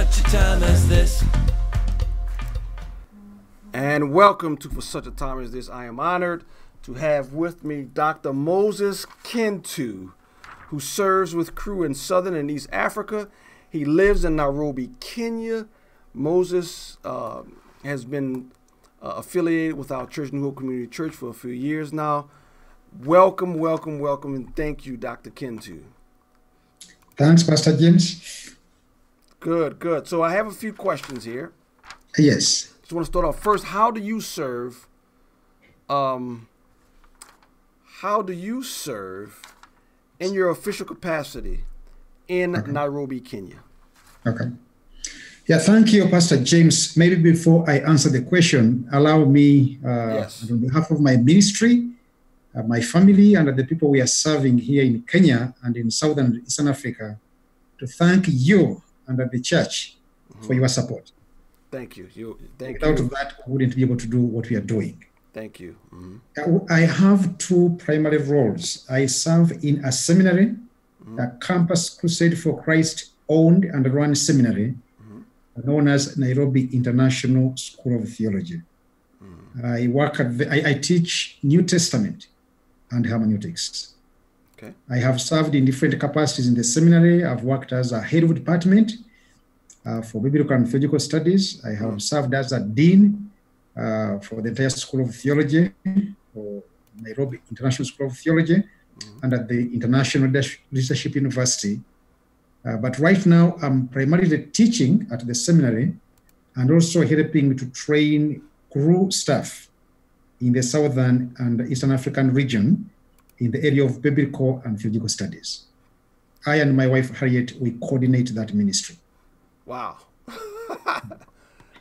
such a time as this. And welcome to For Such a Time as This. I am honored to have with me Dr. Moses Kintu, who serves with Crew in Southern and East Africa. He lives in Nairobi, Kenya. Moses has been affiliated with our church, New Hope Community Church, for a few years now. Welcome, welcome, welcome, and thank you, Dr. Kintu. Thanks, Pastor James. Good, good. So I have a few questions here. Yes. Just want to start off first. How do you serve? In your official capacity in Nairobi, Kenya? Okay. Yeah, thank you, Pastor James. Maybe before I answer the question, allow me, Yes. on behalf of my ministry, my family, and the people we are serving here in Kenya and in Southern and Eastern Africa, to thank you and the church for your support. Thank you. Without that, we wouldn't be able to do what we are doing. Thank you. I have two primary roles. I serve in a seminary, a Campus Crusade for Christ owned and run seminary, known as Nairobi International School of Theology. I teach New Testament and hermeneutics. Okay. I have served in different capacities in the seminary. I've worked as a head of department for biblical and theological studies. I have served as a dean for the entire School of Theology, or Nairobi International School of Theology, and at the International Leadership University. But right now, I'm primarily teaching at the seminary and also helping to train crew staff in the Southern and Eastern African region in the area of biblical and theological studies. I and my wife, Harriet, we coordinate that ministry. Wow.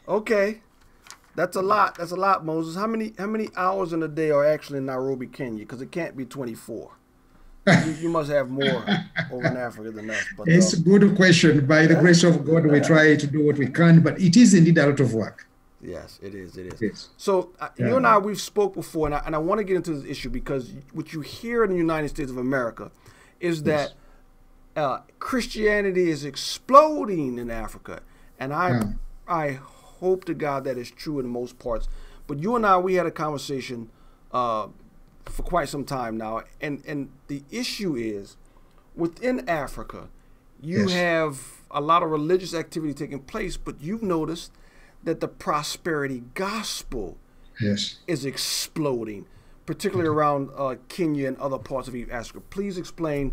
Okay. That's a lot. That's a lot, Moses. How many hours in a day are actually in Nairobi, Kenya? Because it can't be 24. You must have more over in Africa than us. But, it's a good question. By the grace of God, we try to do what we can, but it is indeed a lot of work. Yes, it is. It is. Yes. So you and I, we've spoke before, and I want to get into this issue because what you hear in the United States of America is that Christianity is exploding in Africa, and I hope to God that is true in most parts. But you and I, we had a conversation for quite some time now, and the issue is within Africa, you have a lot of religious activity taking place, but you've noticed that the prosperity gospel is exploding, particularly around Kenya and other parts of East Africa. Please explain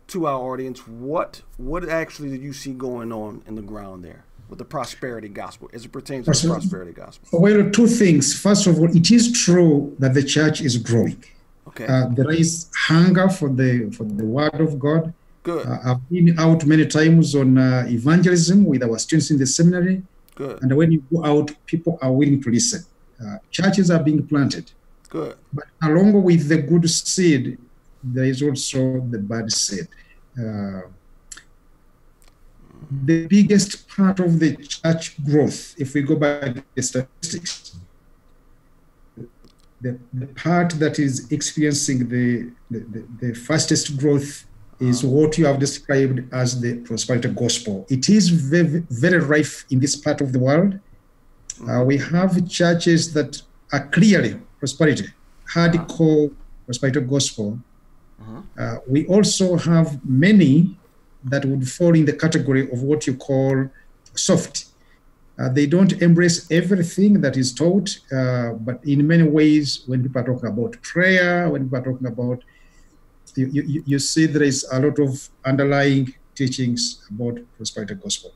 to our audience what actually did you see going on in the ground there with the prosperity gospel as it pertains to the prosperity gospel? Well, two things. First of all, it is true that the church is growing. Okay. There is hunger for the word of God. Good. I've been out many times on evangelism with our students in the seminary. Good. And when you go out, people are willing to listen. Churches are being planted. Good. But along with the good seed, there is also the bad seed. The biggest part of the church growth, if we go by the statistics, the part that is experiencing the fastest growth is what you have described as the prosperity gospel. It is very, very rife in this part of the world. We have churches that are clearly prosperity, hardcore prosperity gospel. We also have many that would fall in the category of what you call soft. They don't embrace everything that is taught, but in many ways, when people are talking about prayer, when people are talking about, you see there is a lot of underlying teachings about prosperity gospel.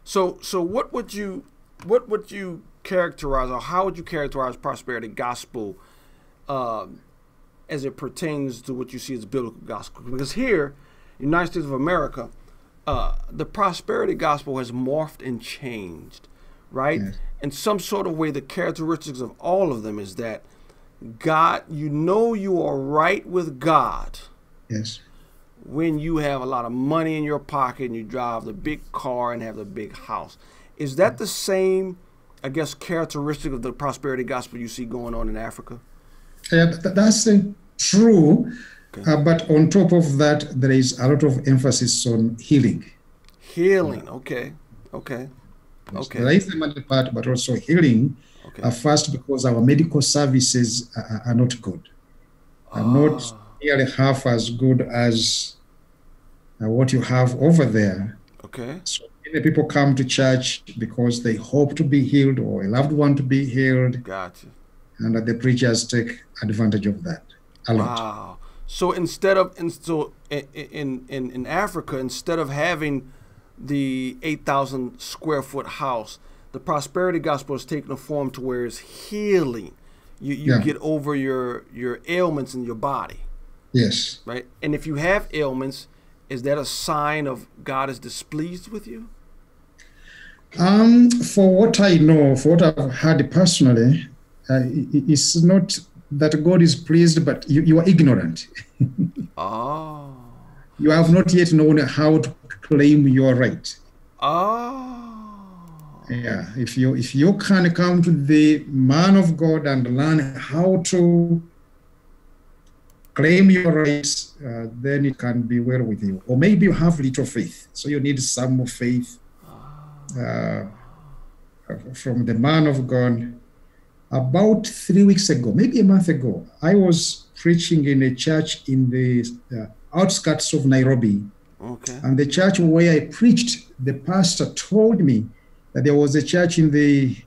So what would you characterize, or how would you characterize prosperity gospel as it pertains to what you see as biblical gospel? Because here, in the United States of America, the prosperity gospel has morphed and changed, right? Yes. In some sort of way, the characteristics of all of them is that God, you are right with God. Yes. When you have a lot of money in your pocket and you drive the big car and have the big house. Is that the same, I guess, characteristic of the prosperity gospel you see going on in Africa? Yeah, that's true. Okay. But on top of that, there is a lot of emphasis on healing. Healing. Okay. Okay. Yes, there Okay. is the money part, but also healing. Okay. First, because our medical services are not good, are not Ah. nearly half as good as what you have over there. Okay. So many people come to church because they hope to be healed or a loved one to be healed, Gotcha. and the preachers take advantage of that a lot. Wow. So instead of in Africa, instead of having the 8,000 square foot house, the prosperity gospel is taking a form to where it's healing. You Yeah. get over your ailments in your body, Yes. right? And if you have ailments, is that a sign of God is displeased with you? For what I know, for what I've heard personally, it's not that God is pleased, but you are ignorant. Oh. You have not yet known how to claim your right. Oh. Yeah, if you can come to the man of God and learn how to claim your rights, then it can be well with you. Or maybe you have little faith, so you need some more faith from the man of God. About 3 weeks ago, maybe a month ago, I was preaching in a church in the outskirts of Nairobi. Okay. And the church where I preached, the pastor told me that there was a church in the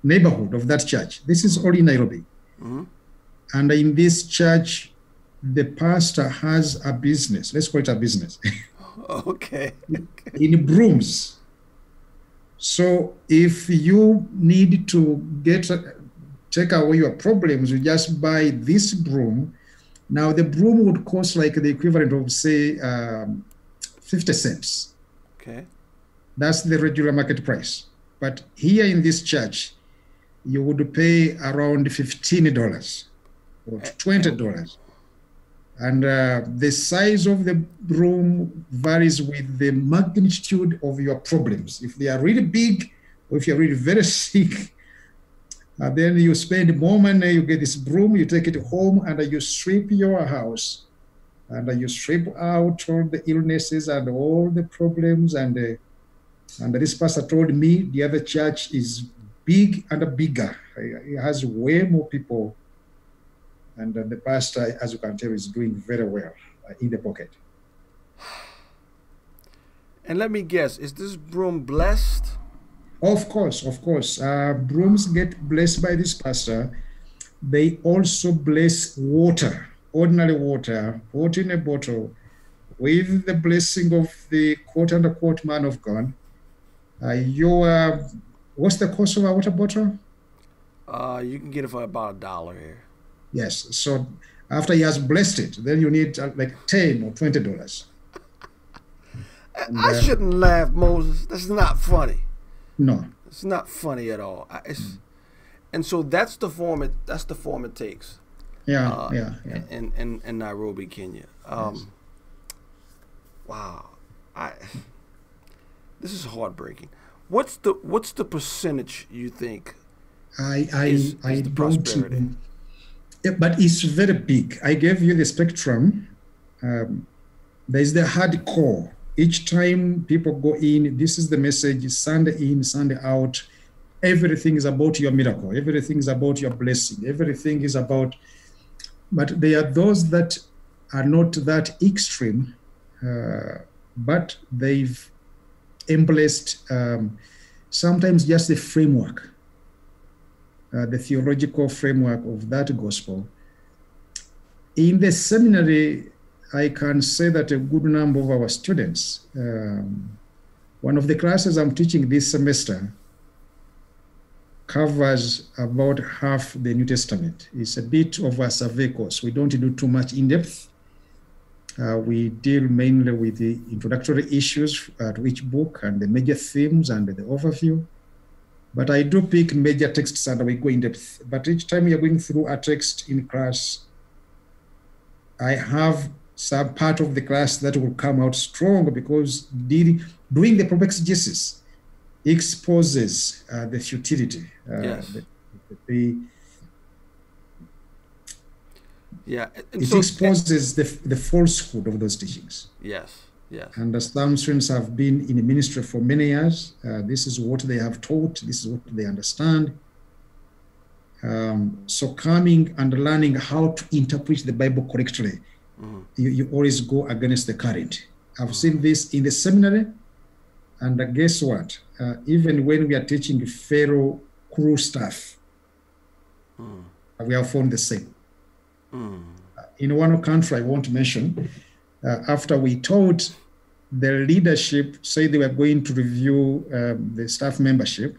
neighborhood of that church. This is all in Nairobi. Mm-hmm. And in this church, the pastor has a business. Let's call it a business. Okay. In brooms. So if you need to take away your problems, you just buy this broom. Now the broom would cost like the equivalent of, say, 50 cents. Okay. That's the regular market price. But here in this church, you would pay around $15 or $20. And the size of the broom varies with the magnitude of your problems. If they are really big, or if you're really very sick, then you spend more money, you get this broom, you take it home, and you sweep your house. And you sweep out all the illnesses and all the problems. And this pastor told me the other church is big and bigger. It has way more people. And the pastor, as you can tell, is doing very well in the pocket. And let me guess, is this broom blessed? Of course, of course. Brooms get blessed by this pastor. They also bless water, ordinary water, put in a bottle with the blessing of the quote-unquote man of God. What's the cost of a water bottle? You can get it for about $1 here. Yes. So after he has blessed it, then you need like $10 or $20. I shouldn't laugh, Moses. That's not funny. No. It's not funny at all. And so that's the form it takes. Yeah. In Nairobi, Kenya. Yes. Wow. This is heartbreaking. What's the percentage you think I is the prosperity? don't know. Yeah, but it's very big. I gave you the spectrum. There's the hardcore. Each time people go in, this is the message, Sunday in, Sunday out. Everything is about your miracle. Everything is about your blessing. Everything is about, but there are those that are not that extreme, but they've embraced sometimes just the framework, the theological framework of that gospel. In the seminary, I can say that a good number of our students, one of the classes I'm teaching this semester covers about half the New Testament. It's a bit of a survey course. We don't do too much in depth. We deal mainly with the introductory issues to each book and the major themes and the overview. But I do pick major texts and we go in depth. But each time we are going through a text in class, I have some part of the class that will come out strong because doing the proper exegesis exposes the futility. Yes. Yeah. And It so, exposes the falsehood of those teachings. yes, yes. And as some students have been in the ministry for many years, this is what they have taught, this is what they understand. So coming and learning how to interpret the Bible correctly, you always go against the current. I've seen this in the seminary, and guess what? Even when we are teaching fellow crew staff, we have found the same. In one country I won't mention, after we taught, the leadership said they were going to review the staff membership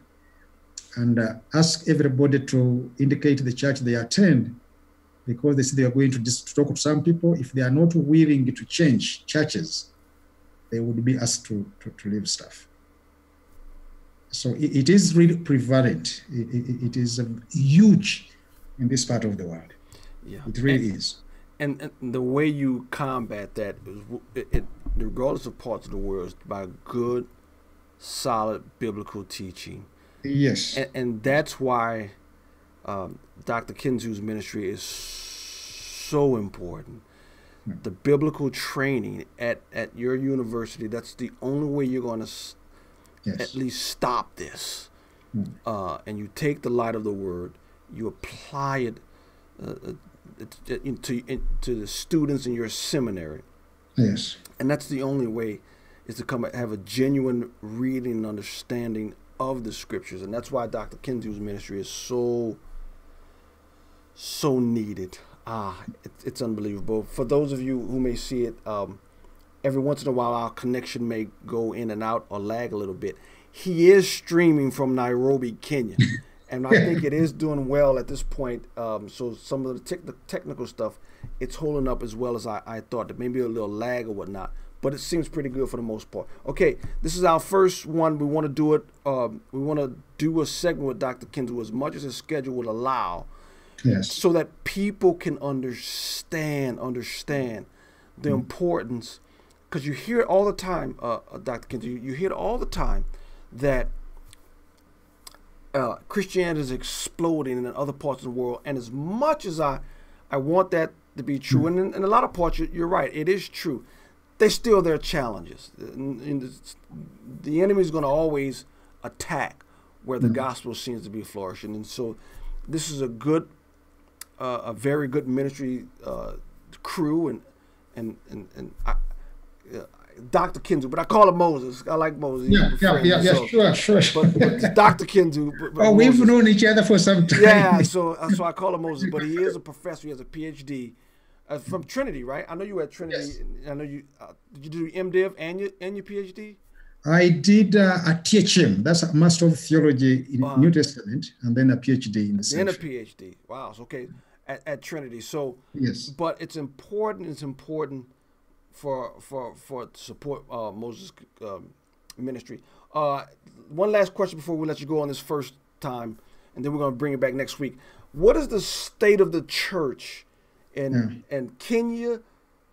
and ask everybody to indicate the church they attend, because they said they are going to talk to some people. If they are not willing to change churches, they would be asked to leave staff. So it is really prevalent. It is huge in this part of the world. Yeah, it really is. And the way you combat that is, regardless of parts of the world, is by good, solid biblical teaching. Yes. And that's why Dr. Kinzu's ministry is so important. The biblical training at your university, that's the only way you're going to at least stop this. And you take the light of the word, you apply it to the students in your seminary. Yes. And that's the only way, is to come have a genuine reading and understanding of the scriptures. And that's why Dr. Kinzu's ministry is so needed. It's unbelievable. For those of you who may see it, every once in a while our connection may go in and out or lag a little bit. He is streaming from Nairobi, Kenya. And I think it is doing well at this point. So some of the technical stuff, it's holding up as well as I thought. There may be a little lag or whatnot, but it seems pretty good for the most part. Okay, this is our first one. We want to do it. We want to do a segment with Dr. Kinzu as much as his schedule would allow, so that people can understand the importance. Because you hear it all the time, Dr. Kinzu, you hear it all the time that Christianity is exploding in other parts of the world. And as much as I want that to be true, and in a lot of parts, you're right, it is true, there's still their challenges. The enemy is going to always attack where the gospel seems to be flourishing. And so this is a very good ministry crew, and Dr. Kinzu, but I call him Moses. I like Moses. Sure. But Dr. Kinzu. But we've known each other for some time. Yeah, so I call him Moses, but he is a professor. He has a PhD from Trinity, right? I know you were at Trinity. Yes. I know you. Did you do MDiv and your PhD? I did a THM. That's a Master of Theology in New Testament, and then a PhD in the same. Then a PhD. Wow. So, okay, at Trinity. So yes, but it's important. It's important for support Moses' ministry. One last question before we let you go on this first time, and then we're going to bring it back next week. What is the state of the church in Kenya,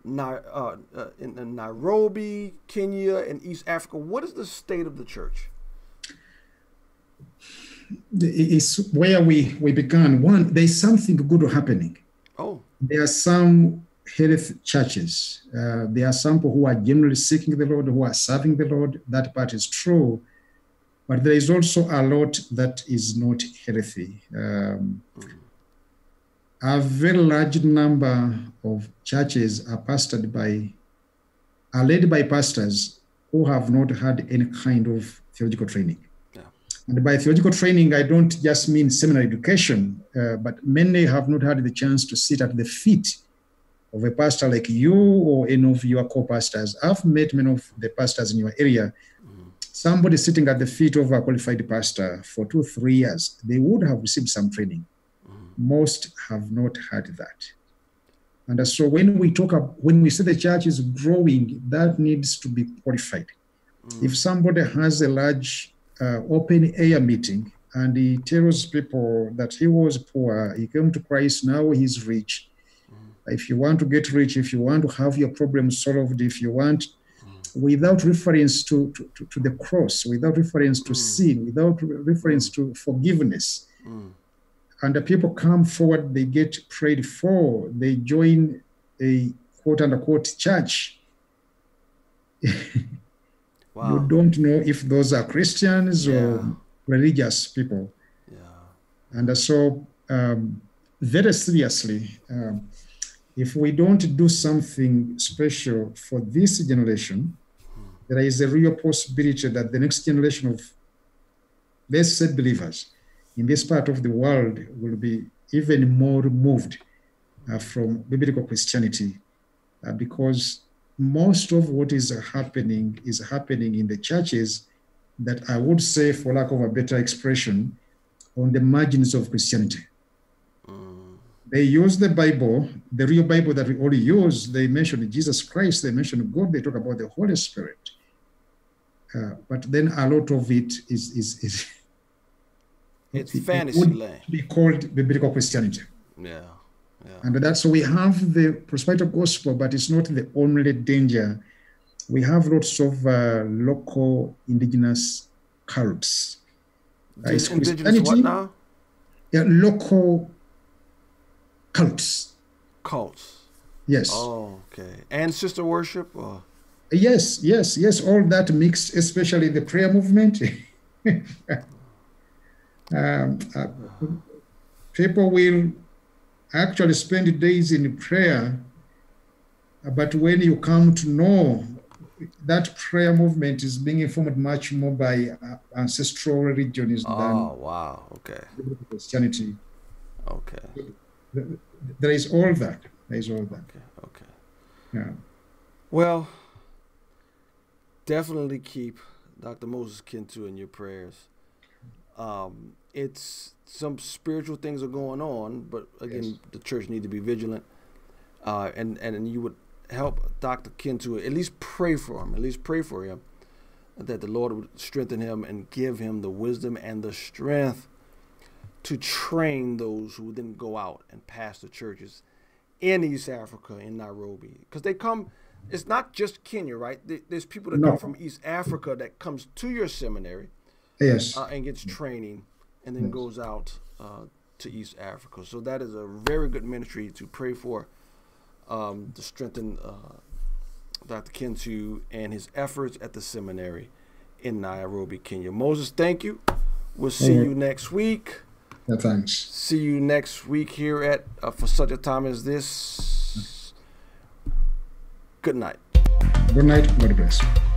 in Nairobi, Kenya, and East Africa? What is the state of the church? It's where we began. One, there's something good happening. Oh, there are some health churches. There are some people who are generally seeking the Lord, who are serving the Lord. That part is true. But there is also a lot that is not healthy. A very large number of churches are led by pastors who have not had any kind of theological training. Yeah. And by theological training, I don't just mean seminary education, but many have not had the chance to sit at the feet of a pastor like you or any of your co-pastors. I've met many of the pastors in your area. Somebody sitting at the feet of a qualified pastor for 2-3 years, they would have received some training. Most have not had that. And so when we say the church is growing, that needs to be qualified. If somebody has a large open air meeting and he tells people that he was poor, he came to Christ, now he's rich. If you want to get rich, if you want to have your problems solved, if you want, without reference to the cross, without reference to sin, without reference to forgiveness, and the people come forward, they get prayed for, they join a quote unquote church. Wow. You don't know if those are Christians Yeah. or religious people. Yeah. And so, very seriously, if we don't do something special for this generation, there is a real possibility that the next generation of blessed believers in this part of the world will be even more removed from biblical Christianity, because most of what is happening in the churches that I would say, for lack of a better expression, on the margins of Christianity. They use the Bible, the real Bible that we all use. They mention Jesus Christ, they mention God, they talk about the Holy Spirit. But then a lot of it is it's fantasy land. It would be called biblical Christianity. Yeah. Yeah. And that's so we have the prosperity gospel, but it's not the only danger. We have lots of local indigenous cults. Indigenous what now? Yeah, local cults. Cults. Yes. Oh, okay. Ancestor worship? Or? Yes. All that mixed, especially the prayer movement. People will actually spend days in prayer, but when you come to know that prayer movement is being informed much more by ancestral religions than wow, okay, Christianity. Okay, there is all that. Okay. Yeah. Well, definitely keep Dr. Moses Kintu in your prayers. It's some spiritual things are going on, but again, yes, the church need to be vigilant. And you would help Dr. Kintu, at least pray for him, that the Lord would strengthen him and give him the wisdom and the strength to train those who then go out and pastor churches in East Africa, in Nairobi. Because they come, it's not just Kenya, right? There's people that come from East Africa that comes to your seminary, yes, and gets training, and then goes out to East Africa. So that is a very good ministry to pray for, to strengthen Dr. Kintu and his efforts at the seminary in Nairobi, Kenya. Moses, thank you. We'll see you next week. Yeah, thanks. See you next week here at For Such a Time as This. Good night. Good night. God bless.